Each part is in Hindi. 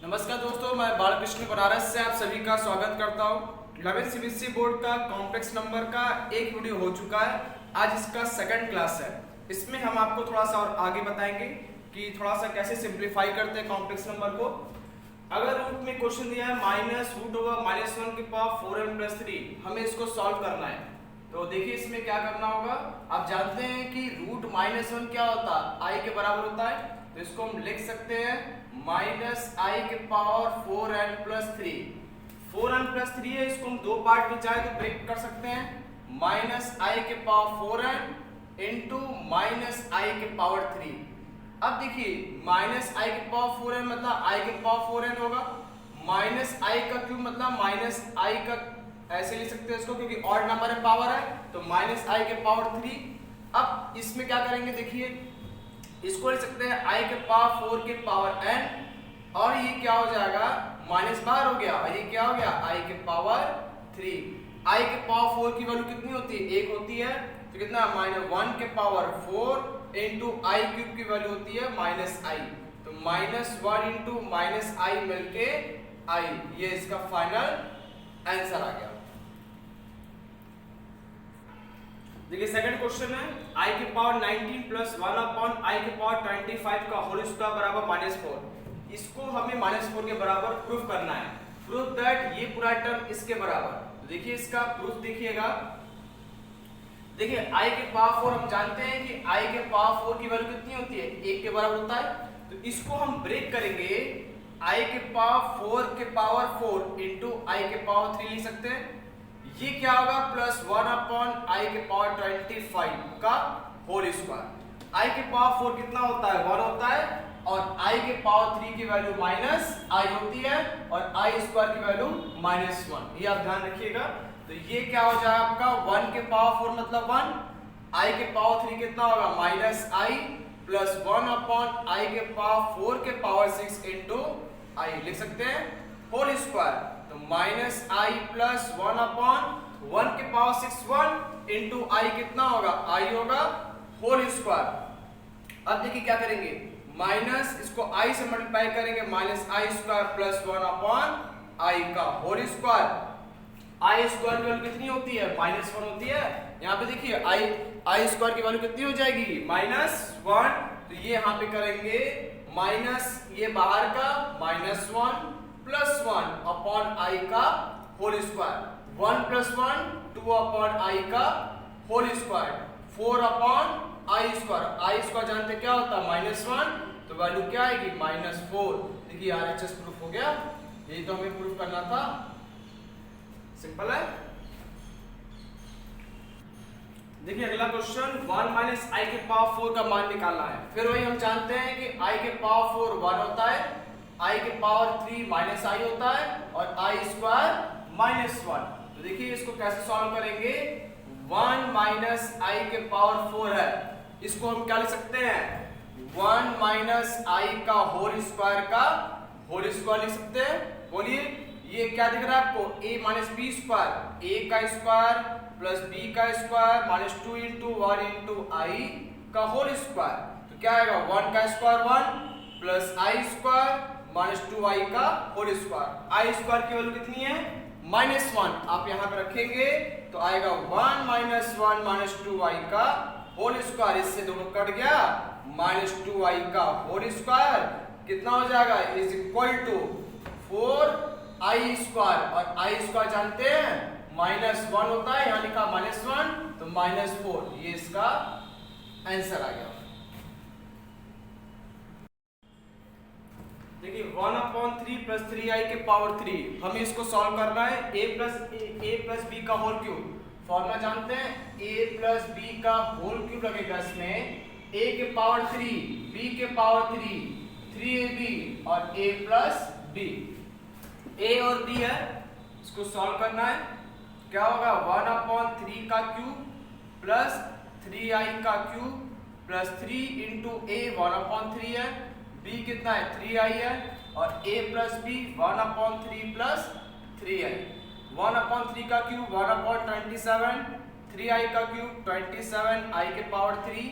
नमस्कार दोस्तों, मैं बालकृष्ण बनारस से आप सभी का स्वागत करता हूँ। 11th सीबीएसई बोर्ड का कॉम्प्लेक्स नंबर का एक वीडियो हो चुका है। आज इसका सेकंड क्लास है। इसमें हम आपको थोड़ा सा और आगे बताएंगे कि थोड़ा सा कैसे सिंप्लीफाई करते हैं कॉम्प्लेक्स नंबर को। अगर रूट में क्वेश्चन दिया है -√(-1 के पावर 4n+3), हमें इसको सॉल्व करना है। तो देखिए इसमें क्या करना होगा। आप जानते हैं कि √-1 क्या होता है, i के बराबर होता है। तो इसको हम लिख सकते हैं -i के पावर 4n+3। 4n+3 है, इसको हम दो पार्ट में चाहे तो ब्रेक कर सकते हैं। -i के पावर 4n इंटू -i के पावर 3। अब देखिए -i के पावर 4n मतलब i के पावर 4n होगा। -i का क्यूब मतलब -i का, ऐसे लिख सकते हैं इसको क्योंकि ऑड नंबर है, पावर है, तो -i के पावर 3। अब इसमें क्या करेंगे, देखिए इसको लिख सकते हैं i के पावर 4 के पावर n, और ये क्या हो जाएगा, माइनस बाहर हो गया, और ये क्या हो गया i के पावर 3। i के पावर 4 की वैल्यू कितनी होती है, 1 होती है। तो कितना -1 के पावर 4 इंटू आई क्यूब की वैल्यू होती है -i। तो -1 इंटू -i मिलके i, ये इसका फाइनल आंसर आ गया। देखिए सेकंड क्वेश्चन है i के पावर 19 प्लस 1/i के पावर 25 का होल स्क्वायर बराबर -4। इसको हमें -4 के बराबर प्रूफ करना है। प्रूफ दैट ये पूरा टर्म इसके बराबर। तो देखिए इसका प्रूफ देखिएगा। देखिए i के पावर 4 हम जानते हैं कि i के पावर 4 की वैल्यू कितनी होती है, 1 के बराबर होता है। तो इसको हम ब्रेक करेंगे, i के पावर 4 के पावर 4 इंटू i के पावर 3 लिख सकते हैं। ये क्या होगा, +1/i के पावर 25 का होल स्क्वायर। i के पावर 4 कितना होता है, 1 होता है, और i के पावर 3 की वैल्यू -i होती है, और i स्क्वायर की वैल्यू -1। ये आप ध्यान रखिएगा। तो ये क्या हो जाएगा आपका, 1 के पावर 4 मतलब 1, i के पावर 3 कितना होगा, -i प्लस 1/i के पावर 4 के पावर 6 इंटू i लिख सकते हैं होल स्क्वायर। तो -i प्लस 1/1 के पावर 6 1 इंटू i कितना होगा, i होगा होल स्क्वायर। अब देखिए क्या करेंगे, माइनस इसको i से मल्टीप्लाई करेंगे, -i² प्लस 1/i का होल स्क्वायर। i स्क्वायर की वैल्यू कितनी होती है, -1 होती है। यहाँ पे देखिए i स्क्वायर की वैल्यू कितनी हो जाएगी, -1। तो ये यहाँ पे करेंगे माइनस, ये बाहर का -1 प्लस 1/i का होल स्क्वायर। 1 प्लस 1 2/i का whole square, 4/i square. i square जानते क्या होता है, -1, तो वैल्यू क्या आएगी, -4। देखिए RHS प्रूफ हो गया। यही तो हमें प्रूफ करना था, सिंपल है। देखिए अगला क्वेश्चन, 1 - i के पावर 4 का मान निकालना है। फिर वही हम जानते हैं कि i के पावर 4 1 होता है, i के पावर 3 -i होता है, और i स्क्वायर -1। तो देखिए इसको कैसे सॉल्व करेंगे। 1 - i के पावर 4 है, इसको हम क्या लिख सकते हैं, 1 - i का होल स्क्वायर का होल स्क्वायर लिख सकते हैं। बोलिए ये क्या दिख रहा है आपको, a - b स्क्वायर, a का स्क्वायर प्लस b का स्क्वायर -2 इंटू 1 इंटू i का होल स्क्वायर। तो क्या आएगा, 1 का square 1 plus i square -2i का होल स्क्वायर। i स्क्वायर की वैल्यू कितनी है, -1। आप यहाँ पे रखेंगे तो आएगा 1 - 1 -2i का होल स्क्वायर। इससे दोनों कट गया, -2i का होल स्क्वायर कितना हो जाएगा, is equal to 4i square. और i स्क्वायर जानते हैं -1 होता है, यहाँ लिखा -1 तो -4। ये इसका आंसर आ गया। देखिए 1/3 प्लस 3i के पावर 3, हमें इसको सॉल्व करना है। a प्लस b का होल क्यूब, फॉर्मूला जानते हैं, a प्लस b का होल क्यूब लगेगा इसमें, a के पावर 3 b के पावर 3 3ab और a प्लस b। a और b है, इसको सॉल्व करना है। क्या होगा, 1/3 का क्यूब प्लस 3i का क्यूब प्लस 3 इंटू a 1/3 है, b कितना है 3i है, और a plus b 1/3 plus 3i। 1/3 का क्यूब 1/27, 3i का क्यूब 27i के पावर 3,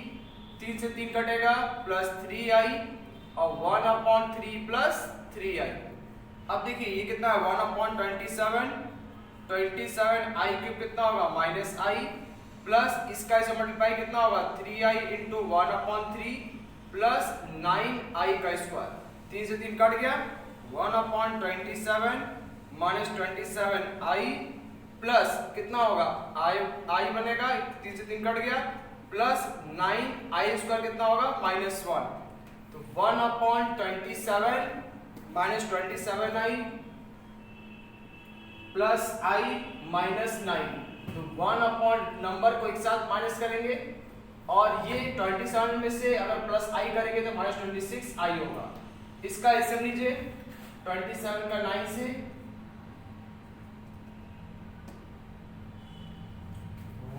3 से 3 कटेगा प्लस 3i, और 1/3 प्लस 3i। अब देखिए ये कितना है 1/27, 27i³ कितना होगा -i प्लस इसका इसे मल्टीप्लाई कितना होगा 3i इंटू 1/3 प्लस 9i²। 3 से 3 कट गया 1/27 माइनस 27i प्लस कितना होगा i बनेगा 3 से 3 कट गया प्लस 9i² कितना होगा -1। तो 1/27 minus 27i plus i minus 9। तो 1 नंबर को एक साथ माइनस करेंगे और ये 27 में से अगर प्लस i करेंगे तो -26i होगा। इसका हिसाब लीजिए 27 का 9 से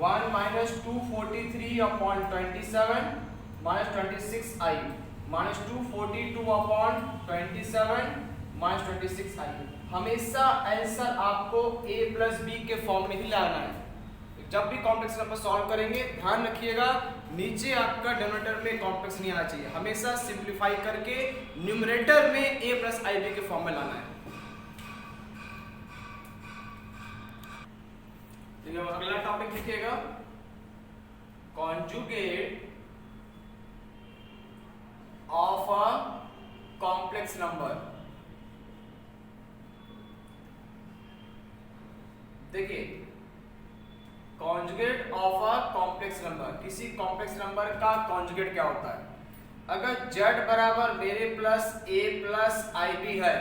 1 minus 243/27 minus 26i minus 242/27 minus 26i। हमेशा आंसर आपको a प्लस बी के फॉर्म में ही लाना है। जब भी कॉम्प्लेक्स नंबर सॉल्व करेंगे ध्यान रखिएगा नीचे आपका डिनोमिनेटर में कॉम्प्लेक्स नहीं आना चाहिए, हमेशा सिंपलीफाई करके न्यूमरेटर में a प्लस आई बी के फॉर्म में लाना है। ठीक है, अगला टॉपिक लिखिएगा conjugate of a complex number. देखिए conjugate of a complex number, किसी कॉम्प्लेक्स नंबर का कॉन्जुगेट क्या होता है। अगर z बराबर मेरे plus a plus i b है,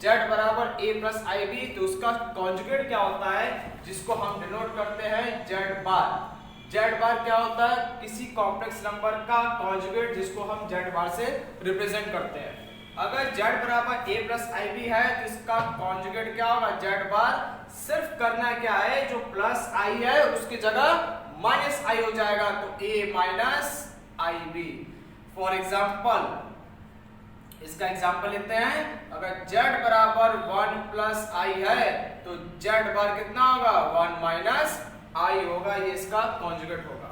z बराबर a प्लस आई बी, तो उसका कॉन्जुगेट क्या होता है जिसको हम डिनोट करते हैं z बार। z बार क्या होता है किसी कॉम्प्लेक्स नंबर का कॉन्जुगेट जिसको हम z बार से रिप्रेजेंट करते हैं। अगर z बराबर a प्लस आई बी है तो इसका कॉन्जुगेट क्या होगा z बार। सिर्फ करना क्या है जो प्लस i है उसकी जगह माइनस i हो जाएगा, तो a minus i b. For example इसका एग्जाम्पल लेते हैं, अगर z बराबर 1 प्लस i है तो z बार कितना होगा 1 माइनस i होगा, ये इसका कॉन्जुगेट होगा।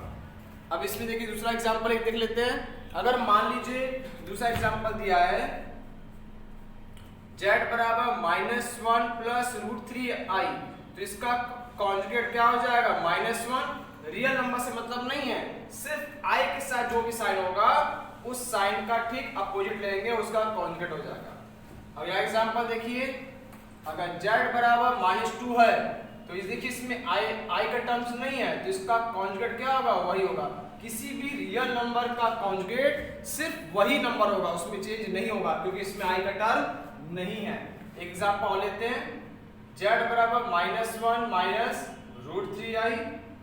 अब इसमें देखिए दूसरा एग्जाम्पल एक देख लेते हैं। अगर मान लीजिए दूसरा एग्जाम्पल दिया है z बराबर -1 प्लस √3i, तो इसका कॉन्जुगेट क्या हो जाएगा -1। रियल नंबर से मतलब नहीं है, सिर्फ i के साथ जो भी साइन होगा उस साइन का ठीक अपोजिट लेंगे, उसका कॉन्जुगेट हो जाएगा। अब यह एग्जांपल देखिए, अगर z बराबर -2 है तो इस देखिए इसमें i का टर्म्स नहीं है, तो इसका कॉन्जुगेट क्या होगा वही होगा। किसी भी रियल नंबर का कॉन्जुगेट सिर्फ वही नंबर होगा, उसमें चेंज नहीं होगा क्योंकि इसमें i का टर्म नहीं है। एग्जांपल लेते हैं z बराबर -1 माइनस √3i,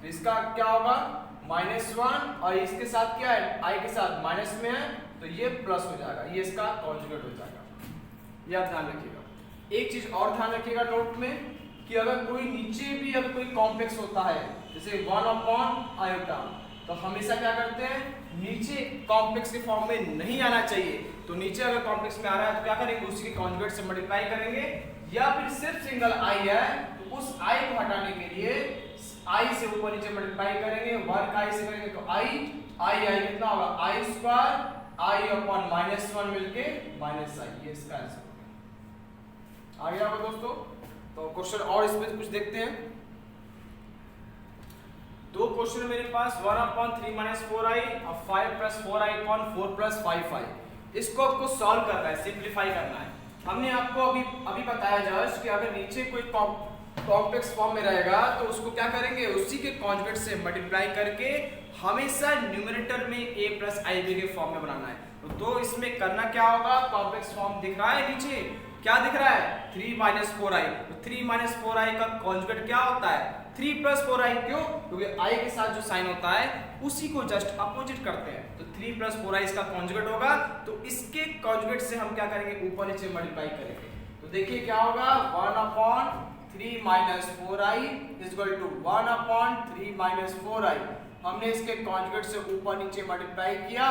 तो इसका क्या होगा -1 और इसके साथ क्या है i के साथ माइनस में है तो ये प्लस हो जाएगा, ये इसका कॉन्जुगेट हो जाएगा। ये आप ध्यान रखिएगा। एक चीज और ध्यान रखिएगा नोट में कि अगर कोई नीचे भी अगर कोई कॉम्प्लेक्स होता है जैसे 1/i, तो हमेशा क्या करते हैं नीचे कॉम्प्लेक्स के फॉर्म में नहीं आना चाहिए। तो नीचे अगर कॉम्प्लेक्स में आ रहा है तो क्या करेंगे उसी के कॉन्जुगेट से मल्टीप्लाई करेंगे, या फिर सिर्फ सिंगल i है तो उस i को हटाने के लिए i से ऊपर नीचे मल्टीप्लाई करेंगे, वर्ग i से करेंगे तो i कितना होगा i² i/-1 मिलके -i, ये इसका आंसर होगा। आ गया होगा दोस्तों। तो क्वेश्चन और इसमें कुछ देखते हैं। दो क्वेश्चन मेरे पास 1/3 - 4i और 5 + 4i/4 + 5i। इसको आपको सॉल्व करना है, सिंपलीफाई करना है। हमने आपको अभी बताया जस्ट कि अगर नीचे कोई कॉम्प्लेक्स फॉर्म में रहेगा तो उसको क्या करेंगे उसी के कॉन्जुगेट से मल्टीप्लाई करके हमेशा न्यूमरेटर में a प्लस आई बी के फॉर्म में बनाना है। तो इसमें करना क्या होगा, कॉम्प्लेक्स फॉर्म दिख रहा है नीचे, क्या दिख रहा है 3 - 4i, तो 3 - 4i का कॉन्जुगेट क्या होता है 3 + 4i। क्यों? क्योंकि i के साथ जो साइन होता है उसी को जस्ट अपोजिट करते हैं, तो 3 + 4i इसका कॉन्जुगेट होगा। तो इसके कॉन्जुगेट से हम क्या करेंगे ऊपर नीचे मल्टीप्लाई करेंगे, तो देखिए क्या होगा 1/3 - 4i = 1/3 - 4i। हमने इसके कॉन्जुगेट से ऊपर नीचे मल्टीप्लाई किया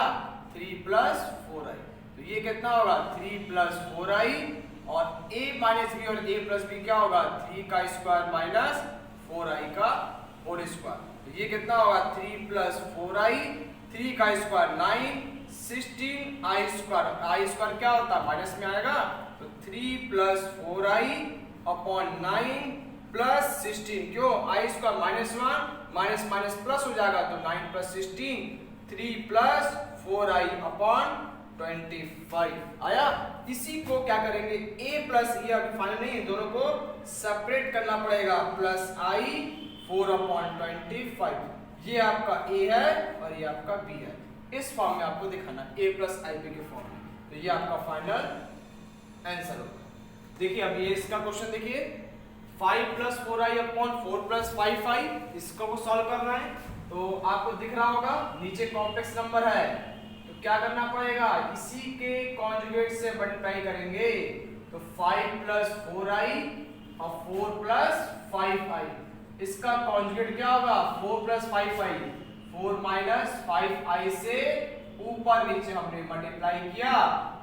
3 + 4i, तो ये कितना होगा 3 + 4i और a - b और a + b क्या होगा 3 का स्क्वायर माइनस 4i का होल स्क्वायर, तो ये कितना होगा 3 + 4i, 3 का स्क्वायर 9, 16i² i² क्या होता है माइनस में आएगा, तो 3 प्लस 4i अपॉन 9 प्लस 16, क्यों i square minus 1 minus minus plus हो जाएगा तो 9 प्लस 16 3 प्लस 4i अपॉन 25 आया। इसी को क्या करेंगे a प्लस ये अभी फाइनल नहीं है, दोनों को सेपरेट करना पड़ेगा, प्लस i 4 अपॉन 25, ये आपका a है और ये आपका b है। इस फॉर्म में आपको दिखाना a प्लस आई बी के फॉर्म में, तो ये आपका फाइनल आंसर होगा। देखिए अब ये इसका क्वेश्चन देखिए 5 plus 4i upon 4 plus 5i, इसको सॉल्व करना है। तो आपको दिख रहा होगा नीचे कॉम्प्लेक्स नंबर है, तो क्या करना पड़ेगा इसी के कॉन्जुगेट से मल्टीप्लाई करेंगे, तो 5 प्लस 4i और 4 प्लस 5i, इसका कॉन्जुगेट क्या होगा 4 प्लस 5i, 4 माइनस 5i से ऊपर नीचे हमने मल्टीप्लाई किया,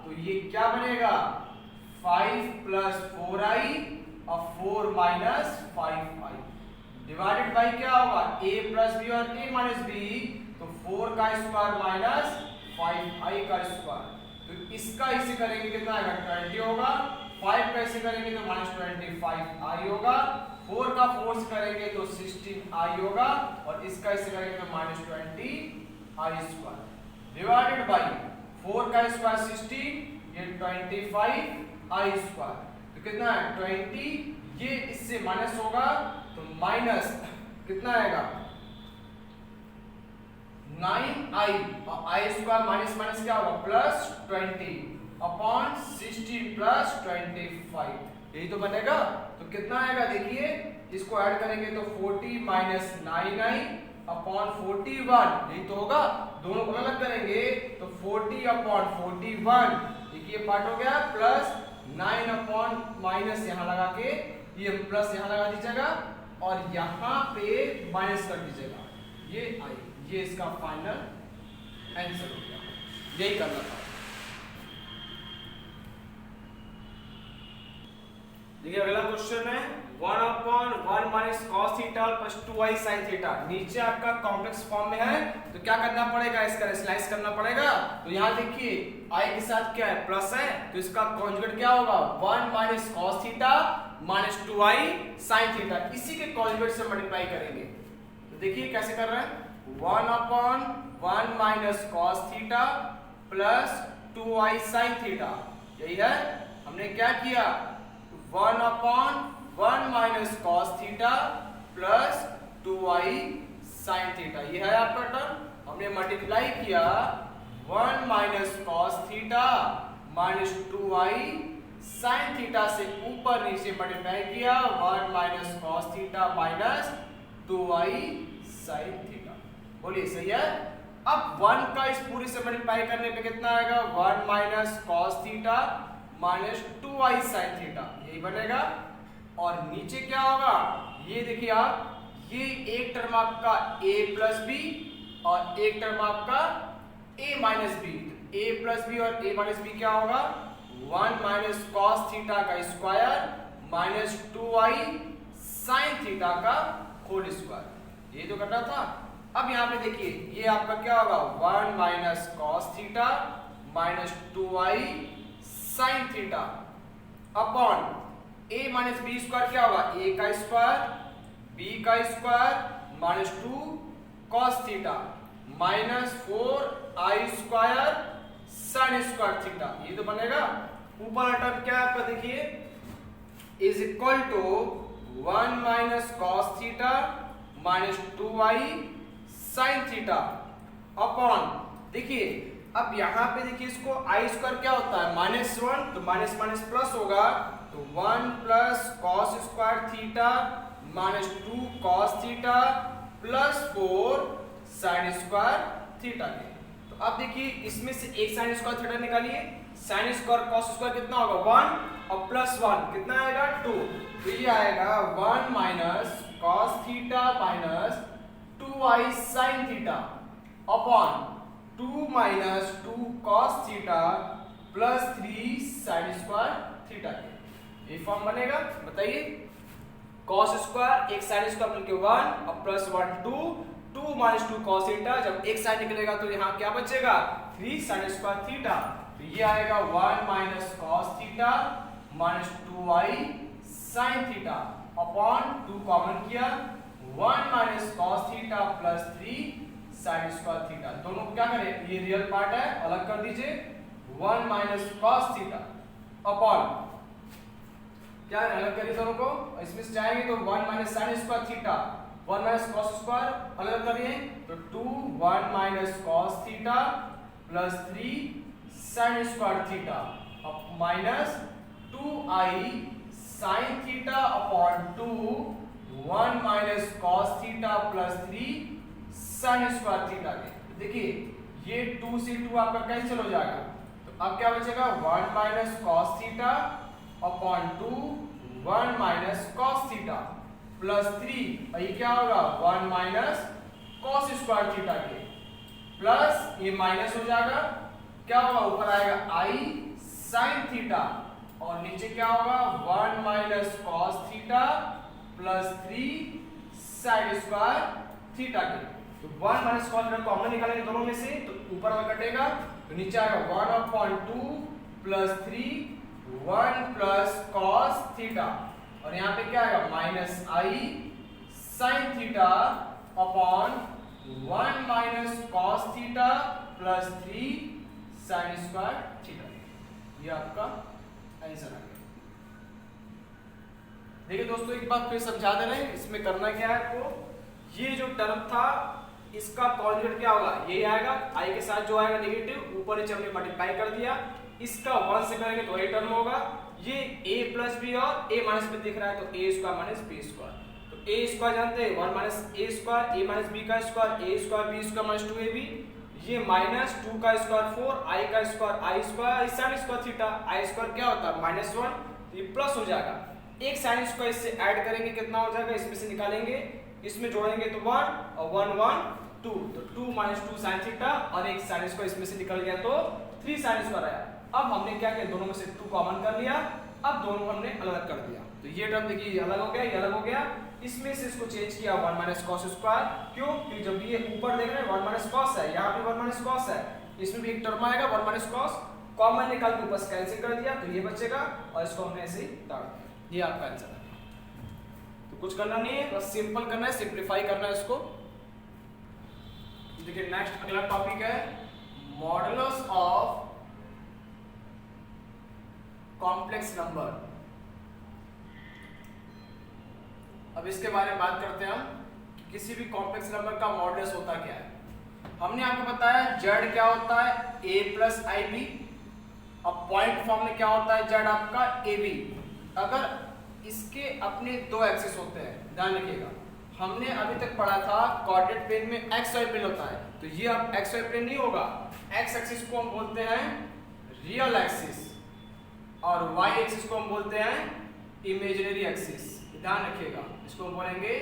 तो ये क्या बनेगा 5 प्लस 4i और 4 माइनस 5i डिवाइडेड बाई क्या होगा a प्लस बी और a माइनस बी, तो 4 का स्क्वायर माइनस 5i का स्क्वायर, तो इसका इसे करेंगे कितना आएगा 20 होगा, 5 का इसे करेंगे तो माइनस 25i होगा, 4 का 4 से करेंगे तो 16i होगा, और इसका इसे करेंगे तो minus 20i square divided by 4 का स्क्वायर 16, ये 25i स्क्वायर, तो कितना है 20, ये इससे माइनस होगा तो माइनस कितना आएगा 9i और i स्क्वायर माइनस माइनस क्या होगा प्लस 20 अपॉन 16 प्लस 25, यही तो बनेगा। तो कितना आएगा देखिए, इसको ऐड करेंगे तो 40 माइनस 9i अपॉन 41, यही तो होगा। दोनों को अलग करेंगे तो 40 अपॉन 41, देखिए पार्ट हो गया, प्लस 9 अपॉन माइनस यहाँ लगा के ये प्लस यहाँ लगा दीजिएगा और यहाँ पे माइनस कर दीजिएगा, ये आई, ये इसका फाइनल आंसर हो गया, यही करना था। देखिए अगला क्वेश्चन है 1 upon 1 minus cos theta plus 2i sin theta, नीचे आपका कॉम्प्लेक्स फॉर्म में है, तो क्या करना पड़ेगा इसका स्लाइस करना पड़ेगा। तो यहाँ देखिए i के साथ क्या है प्लस है, तो इसका कॉन्जुगेट क्या होगा 1 minus cos theta minus 2i sin theta, इसी के कॉन्जुगेट से मल्टीप्लाई करेंगे। तो देखिए कैसे कर रहे हैं 1 upon 1 minus cos theta plus 2i sin theta, यही है। हमने क्या किया 1 upon 1 minus cos theta plus 2i sin theta, ये है आपका टर्म। हमने मल्टीप्लाई किया 1 minus cos theta minus 2i sin theta से ऊपर नीचे मल्टीप्लाई किया 1 minus cos theta minus 2i sin theta, बोलिए सही है। अब 1 का इस पूरी से मल्टीप्लाई करने पे कितना आएगा 1 minus cos theta minus 2i sin theta, यही बनेगा। और नीचे क्या होगा ये देखिए आप, ये एक टर्म आपका a प्लस बी और एक टर्म आपका a minus b, a plus b और a माइनस बी क्या होगा 1 माइनस कॉस थीटा का square minus 2i sin theta का होल स्क्वायर, ये तो करना था। अब यहाँ पे देखिए ये आपका क्या होगा 1 minus cos theta minus 2i sin theta upon a minus b square क्या होगा a का स्क्वायर b का square minus 2 cos theta minus 4i square sin square theta, ये तो बनेगा। ऊपर वाला टर्म क्या है आपका देखिए is equal to 1 minus cos theta minus 2i sin theta upon, देखिए अब यहाँ पे देखिए इसको i स्क्वायर क्या होता है माइनस 1, तो माइनस माइनस प्लस होगा, तो 1 plus cos square theta minus 2 cos theta plus 4 sign square theta के। तो अब देखिए इसमें से एक साइन स्क्वायर थीटा निकालिए, साइन स्क्वायर कॉस स्क्वायर कितना होगा 1 और प्लस 1 कितना आएगा 2, तो ये आएगा 1 minus cos theta minus 2i sin theta upon 2 minus 2 cos theta plus 3 sine square theta के, ये फॉर्म बनेगा। बताइए कॉस स्क्वायर एक साइन स्क्वायर मिलके 1 और प्लस 1 2 माइनस 2 कॉस थीटा, जब एक साइन निकलेगा तो यहाँ क्या बचेगा 3 साइन स्क्वायर थीटा, तो ये आएगा 1 minus cos theta minus 2i sine theta upon 2 common किया 1 minus cos theta plus 3 sine square theta. दोनों क्या करें, ये रियल पार्ट है अलग कर दीजिए, 1 माइनस कॉस थीटा अपॉन क्या है अलग करिए दोनों को, इसमें से जाएंगे तो 1 minus sine square theta 1 minus cos square अलग करिए तो 2 1 minus cos theta plus 3 sine square theta अब minus 2i sine theta upon 2 1 minus cos theta plus 3 sine square theta के। देखिए ये 2 से 2 आपका कैंसिल हो जाएगा तो अब क्या बचेगा 1 minus cos theta upon 2 1 minus cos theta plus 3 ये क्या होगा 1 माइनस कॉस स्क्वायर थीटा के प्लस ये माइनस हो जाएगा क्या होगा ऊपर आएगा i साइन थीटा और नीचे क्या होगा 1 minus cos theta plus 3 sine square theta के। तो 1 माइनस कॉस थीटा कॉमन निकालेंगे दोनों में से तो ऊपर में कटेगा तो नीचे आएगा 1 upon 2 plus 3 1 plus cos theta और यहाँ पे क्या आएगा minus i sign theta upon 1 minus cos theta plus 3 sine square theta. ये आपका आंसर आ गया। देखिए दोस्तों एक बात फिर समझा दे रहे हैं इसमें करना क्या है आपको, ये जो टर्म था इसका कॉन्जुगेट क्या होगा यही आएगा, i के साथ जो आएगा नेगेटिव ऊपर नीचे हमने मल्टीप्लाई कर दिया, इसका 1 से करेंगे तो वही टर्म होगा, ये a प्लस बी और a माइनस बी दिख रहा है तो a square minus b square, तो a स्क्वायर जानते हैं 1 minus a square a minus b का square a square b square minus 2ab, ये माइनस 2 का स्क्वायर 4 i का square i square sine square theta i square क्या होता है माइनस 1 तो ये प्लस हो जाएगा, एक साइन स्क्वायर इससे ऐड करेंगे कितना हो जाएगा इसमें से निकालेंगे इसमें जोड़ेंगे तो 1 और 1 1 2 तो 2 माइनस 2 साइन थीटा और एक साइन स्क्वायर इसमें से निकल गया तो 3 साइन स्क्वायर आया। अब हमने क्या किया दोनों में से 2 कॉमन कर लिया, अब दोनों हमने अलग कर दिया तो ये टर्म देखिए अलग हो गया ये अलग हो गया, इसमें से इसको चेंज किया 1 माइनस कॉस स्क्वायर, क्यों क्योंकि जब ये ऊपर देख रहे हैं 1 माइनस कॉस है यहाँ पे 1 माइनस कॉस है इसमें भी एक टर्म आएगा 1 माइनस कॉस कॉमन निकाल के ऊपर कैंसिल कर दिया तो ये बचेगा और इसको हमने ऐसे ही डाल दिया, ये आपका आंसर है। तो कुछ करना नहीं है बस सिंपल करना है सिंपलीफाई करना है इसको। देखिए नेक्स्ट अगला टॉपिक है मॉडुलस ऑफ कॉम्प्लेक्स नंबर। अब इसके बारे में बात करते हैं हम कि किसी भी कॉम्प्लेक्स नंबर का मॉडुलस होता क्या है। हमने आपको बताया z क्या होता है a प्लस ib, अब पॉइंट फॉर्म में क्या होता है z आपका ab। अगर इसके अपने दो एक्सिस होते हैं ध्यान रखिएगा, हमने अभी तक पढ़ा था कोऑर्डिनेट प्लेन में एक्स वाई प्लेन होता है तो ये अब एक्स वाई प्लेन नहीं होगा, एक्स एक्सिस को हम बोलते हैं रियल एक्सिस और वाई एक्सिस को हम बोलते हैं इमेजिनरी एक्सिस, ध्यान रखिएगा इसको हम बोलेंगे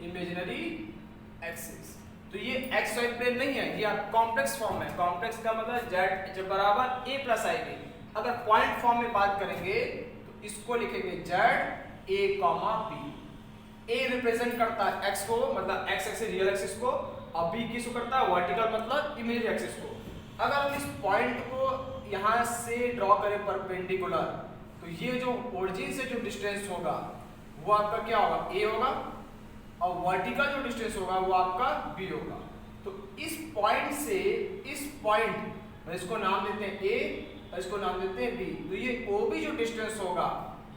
इमेजिनरी एक्सिस। तो ये एक्स वाई प्लेन नहीं है, ये आप कॉम्प्लेक्स फॉर्म है, कॉम्प्लेक्स का मतलब z बराबर a प्लस आई बी। अगर पॉइंट फॉर्म में बात करेंगे तो इसको लिखेंगे z a b, a represent करता है x को मतलब x एक्सिस रियल एक्सिस को और b किसको करता है वर्टिकल मतलब इमेजिनरी एक्सिस को। अगर हम इस पॉइंट को यहाँ से ड्रॉ करें परपेंडिकुलर तो ये जो ओरिजिन से जो डिस्टेंस होगा वो आपका क्या होगा a होगा और वर्टिकल जो डिस्टेंस होगा वो आपका b होगा। तो इस पॉइंट से इस पॉइंट इसको नाम देते हैं a और इसको नाम देते हैं b, तो ये OB जो डिस्टेंस होगा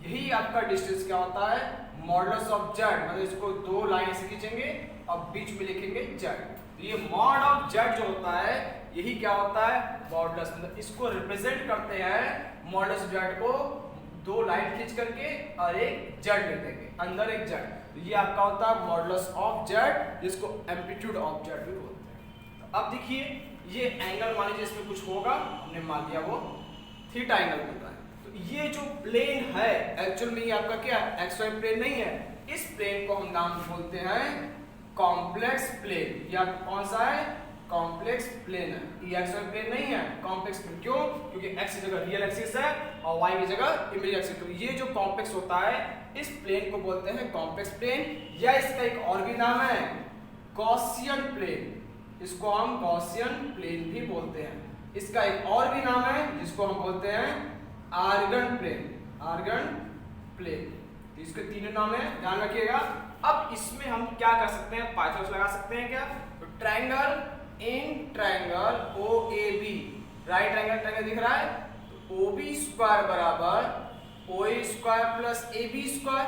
यही आपका डिस्टेंस क्या होता है मॉडुलस ऑफ z, मतलब इसको दो लाइन से खींचेंगे और बीच में लिखेंगे z। तो ये मॉड ऑफ z जो होता है यही क्या होता है मॉडुलस, मतलब इसको रिप्रेजेंट करते हैं मॉडुलस z को दो लाइन खींच करके और एक z ले देंगे अंदर एक z, तो ये आपका होता है मॉडुलस ऑफ z जिसको एम्पलीट्यूड ऑफ z भी बोलते हैं। तो अब देखिए ये एंगल मान लीजिए इसमें कुछ होगा, हमने मान लिया वो थीटा एंगल होता है। तो ये जो प्लेन है एक्चुअल में ये आपका क्या है एक्स वाई प्लेन नहीं है, इस प्लेन को हम नाम बोलते हैं कॉम्प्लेक्स प्लेन। ये कौन सा है कॉम्प्लेक्स प्लेन है, ये एक्स वाई प्लेन नहीं है कॉम्प्लेक्स प्लेन। क्यों क्योंकि एक्स की जगह रियल एक्सिस है और वाई की जगह इमेजिनरी एक्सिस। तो ये जो कॉम्प्लेक्स होता है इस प्लेन को बोलते हैं कॉम्प्लेक्स प्लेन, या इसका एक और भी नाम है गॉसियन प्लेन, इसको हम गॉसियन प्लेन भी बोलते हैं। इसका एक और भी नाम है जिसको हम बोलते हैं आर्गन प्लेन, आर्गन प्लेन। तो इसके तीनों नाम है, ध्यान रखिएगा। अब इसमें हम क्या कर सकते हैं, पाइथागोरस लगा सकते हैं क्या? तो triangle in triangle O A B, right angle triangle दिख रहा है, तो ओ बी स्क्वायर बराबर O A square plus A B square.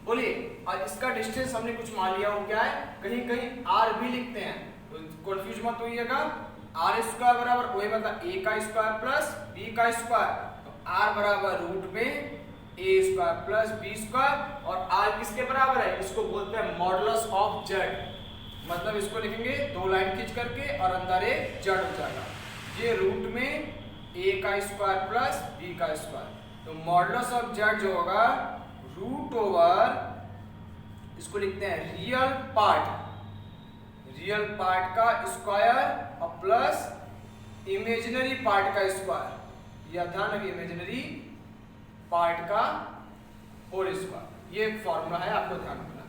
बोलिए, और इसका डिस्टेंस हमने कुछ मान लिया, वो क्या है, कहीं कहीं आर भी लिखते हैं, तो कंफ्यूज मत होइएगा। आर स्क्वायर बराबर ओ ए मतलब ए का स्क्वायर प्लस बी का स्क्वायर, तो आर बराबर रूट में ए स्क्वायर प्लस बी स्क्वायर, और आर किसके बराबर है, इसको बोलते हैं मॉडुलस ऑफ जेड। मतलब इसको लिखेंगे दो लाइन खींच करके और अंदर एक जेड हो जाएगा। ये रूट में ए का स्क्वायर प्लस बी का स्क्वायर, तो मॉडुलस ऑफ जेड जो होगा रूट ओवर, इसको लिखते हैं रियल पार्ट का स्क्वायर और प्लस इमेजिनरी पार्ट का स्क्वायर, या ध्यान रखिए इमेजिनरी पार्ट का होल स्क्वायर। ये फॉर्मूला है, आपको ध्यान रखना।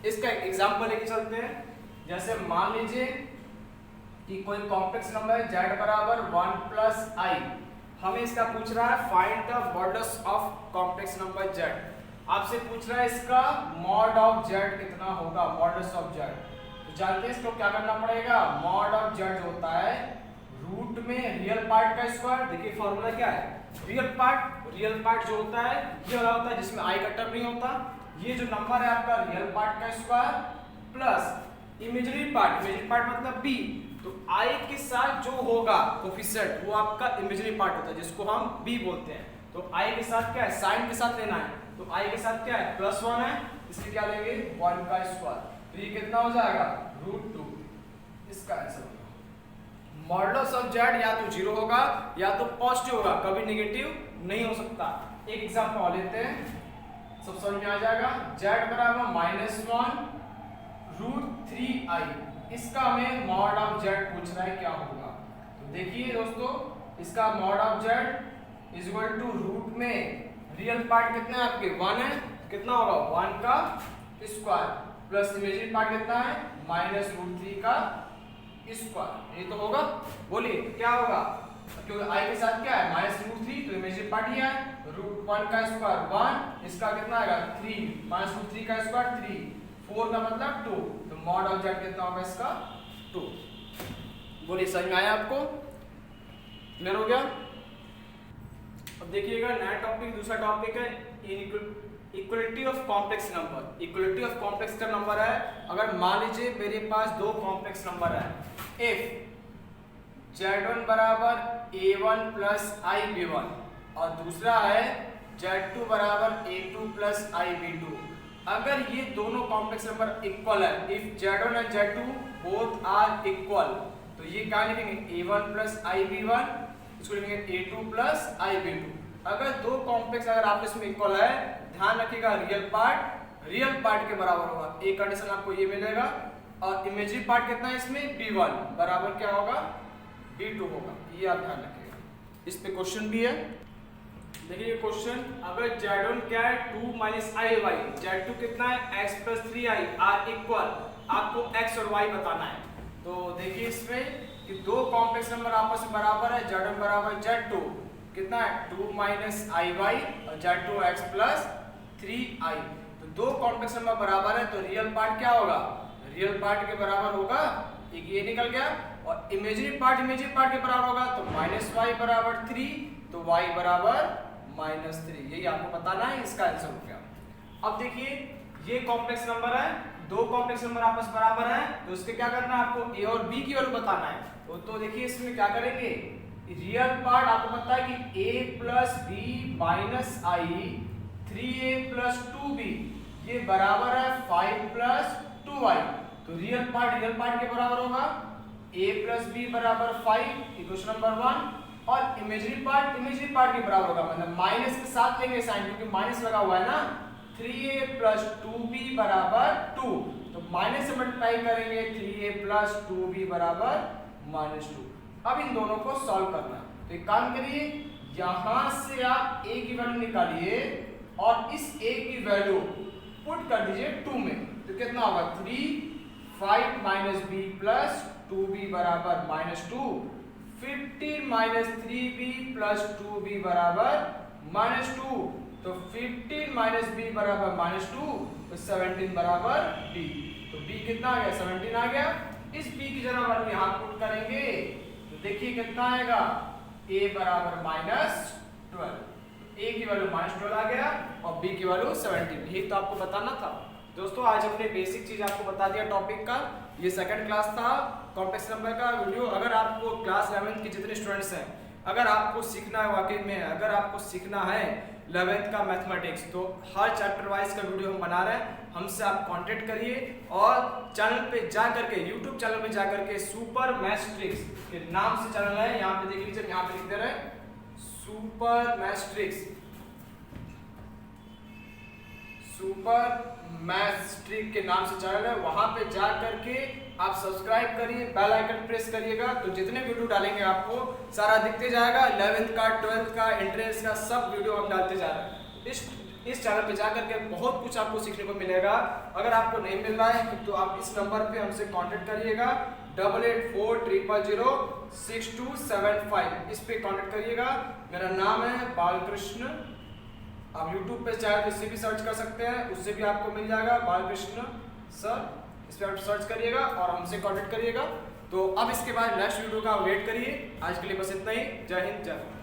इसका एग्जांपल लेके चलते हैं। जैसे मान लीजिए कि कोई कॉम्प्लेक्स नंबर है z बराबर 1 प्लस आई, हमें इसका पूछ रहा है find the modulus of complex number z। आपसे पूछ रहा है इसका मॉड ऑफ z कितना होगा, मॉडुलस ऑफ z। तो जानते हैं इसको क्या करना पड़ेगा, मॉड ऑफ z जो होता है रूट में रियल पार्ट का स्क्वायर। देखिए फॉर्मूला क्या है, रियल पार्ट जो होता है ये वाला होता है जिसमें आई का टर्म नहीं होता, ये जो नंबर है आपका रियल पार्ट का स्क्वायर प्लस इमेजिनरी पार्ट मतलब b, तो i के साथ जो होगा कोफिशिएंट वो आपका इमेजिनरी पार्ट होता है जिसको हम b बोलते हैं। तो i के साथ क्या है, साइन के साथ लेना है, तो i के साथ क्या है +1 है, इसलिए क्या लेंगे 1 का स्क्वायर, तो ये कितना हो जाएगा √2। इसका आंसर होगा मॉडुलस ऑफ z या तो 0 होगा या तो पॉजिटिव होगा, कभी नेगेटिव नहीं हो सकता। एक एग्जांपल और लेते हैं, सब समझ में आ जाएगा। z बराबर -1 √3i, इसका हमें मॉड ऑफ z पूछ रहा है क्या होगा। तो देखिए दोस्तों, इसका mod of z is equal to root में रियल पार्ट कितना है आपके 1 है, कितना होगा 1 का स्क्वायर प्लस इमेजिनरी पार्ट कितना है -√3 का स्क्वायर, ये तो होगा। बोलिए क्या होगा, क्योंकि i के साथ क्या है -√3, तो इमेजिनरी पार्ट ही है, √1 का स्क्वायर 1, इसका कितना आएगा 3, -√3 का स्क्वायर 3, 4 का मतलब 2, तो मॉड ऑफ z कितना होगा इसका 2। बोलिए समझ में आया आपको, क्लियर हो गया। अब देखिएगा नया टॉपिक, दूसरा टॉपिक है equality of complex number. Equality of complex का नंबर है, अगर मान लीजिए मेरे पास दो कॉम्प्लेक्स नंबर है, इफ z1 बराबर a1 प्लस ib1 और दूसरा है z2 बराबर a2 प्लस ib2। अगर ये दोनों कॉम्प्लेक्स नंबर इक्वल है, if z1 and z2 both are equal, तो ये क्या लिखेंगे a1 प्लस ib1, इसको लिखेंगे a2 प्लस ib2। अगर दो कॉम्प्लेक्स अगर आपस में इक्वल है, ध्यान रखिएगा रियल पार्ट के बराबर होगा, एक कंडीशन आपको ये मिलेगा, और इमेजिनरी पार्ट कितना है इसमें b1 बराबर क्या होगा b2 होगा, ये आप ध्यान रखिएगा। इस पे क्वेश्चन भी है, देखिए क्वेश्चन, अगर z1 क्या है 2 - iy, z2 कितना है x + 3i आर इक्वल, आपको x और y बताना है। तो देखिए इसमें कि दो कॉम्प्लेक्स नंबर आपस में बराबर है, z1 बराबर z2 कितना है 2 - iy और z2 x + 3i। तो दो कॉम्प्लेक्स नंबर बराबर है, तो रियल पार्ट क्या होगा, रियल पार्ट के बराबर होगा, एक ये निकल गया, और इमेजिनरी पार्ट के बराबर होगा, तो -y बराबर 3, तो y बराबर -3, यही आपको बताना है, इसका आंसर हो गया। अब देखिए ये कॉम्प्लेक्स नंबर है, दो कॉम्प्लेक्स नंबर आपस बराबर है, तो उसके क्या करना है, आपको a और b की वैल्यू बताना है। तो देखिए इसमें क्या करेंगे, रियल पार्ट आपको पता है कि a + b - i 3a + 2b, ये बराबर है 5 + 2i, तो रियल पार्ट के बराबर होगा, a + b बराबर 5, इक्वेशन नंबर 1, और इमेजिनरी पार्ट के बराबर होगा, मतलब माइनस के साथ लेंगे साइन, क्योंकि माइनस लगा हुआ है ना, 3a + 2b बराबर 2, तो माइनस से मल्टीप्लाई करेंगे, 3a + 2b बराबर -2। अब इन दोनों को सॉल्व करना है, तो एक काम करिए, यहां से आप a की वैल्यू निकालिए और इस a की वैल्यू पुट कर दीजिए 2 में, तो कितना होगा 3 5 - b + 2b बराबर -2, 15 - 3b + 2b बराबर -2, तो 15 माइनस बी बराबर -2, तो 17 बराबर b। तो b कितना आ गया? 17 आ गया। इस b की जगह वैल्यू यहाँ पुट करेंगे तो देखिए कितना आएगा, a बराबर -12। a की वैल्यू -12 आ गया और b की वैल्यू 17। यही तो आपको बताना था दोस्तों। आज हमने बेसिक चीज आपको बता दिया टॉपिक का। ये सेकंड क्लास था कॉम्प्लेक्स नंबर का वीडियो। अगर आपको क्लास 11th के जितने स्टूडेंट्स हैं, अगर आपको सीखना है वाकई में, अगर आपको सीखना है 11th का मैथमेटिक्स, तो हर चैप्टर वाइज का वीडियो हम बना रहे हैं। हमसे आप कांटेक्ट करिए और चैनल पे जा करके, यूट्यूब चैनल पे जा करके सुपर मैथ्स के नाम से चैनल है, यहाँ पे देख लीजिए, यहाँ पे लिख दे रहे हैं सुपर मैथ्स, सुपर मैथ्स के नाम से चैनल है। वहां पे जा करके आप सब्सक्राइब करिए, बेल आइकन प्रेस करिएगा, तो जितने वीडियो डालेंगे आपको सारा दिखते जाएगा। 11th का, 12th का, एंट्रेंस का सब वीडियो हम डालते जा रहे हैं। इस चैनल पे जा करके बहुत कुछ आपको सीखने को मिलेगा। अगर आपको नहीं मिल रहा है तो आप इस नंबर पे हमसे कांटेक्ट करिएगा, 8840006275, इस पे कांटेक्ट करिएगा। मेरा नाम है बालकृष्ण। आप YouTube पे चाहे तो इसे भी सर्च कर सकते हैं, उससे भी आपको मिल जाएगा बालकृष्ण सर। इस पे आप सर्च करिएगा और हमसे कांटेक्ट करिएगा। तो अब इसके बाद नेक्स्ट वीडियो का वेट करिए। आज के लिए बस इतना ही। जय हिंद, जय भारत।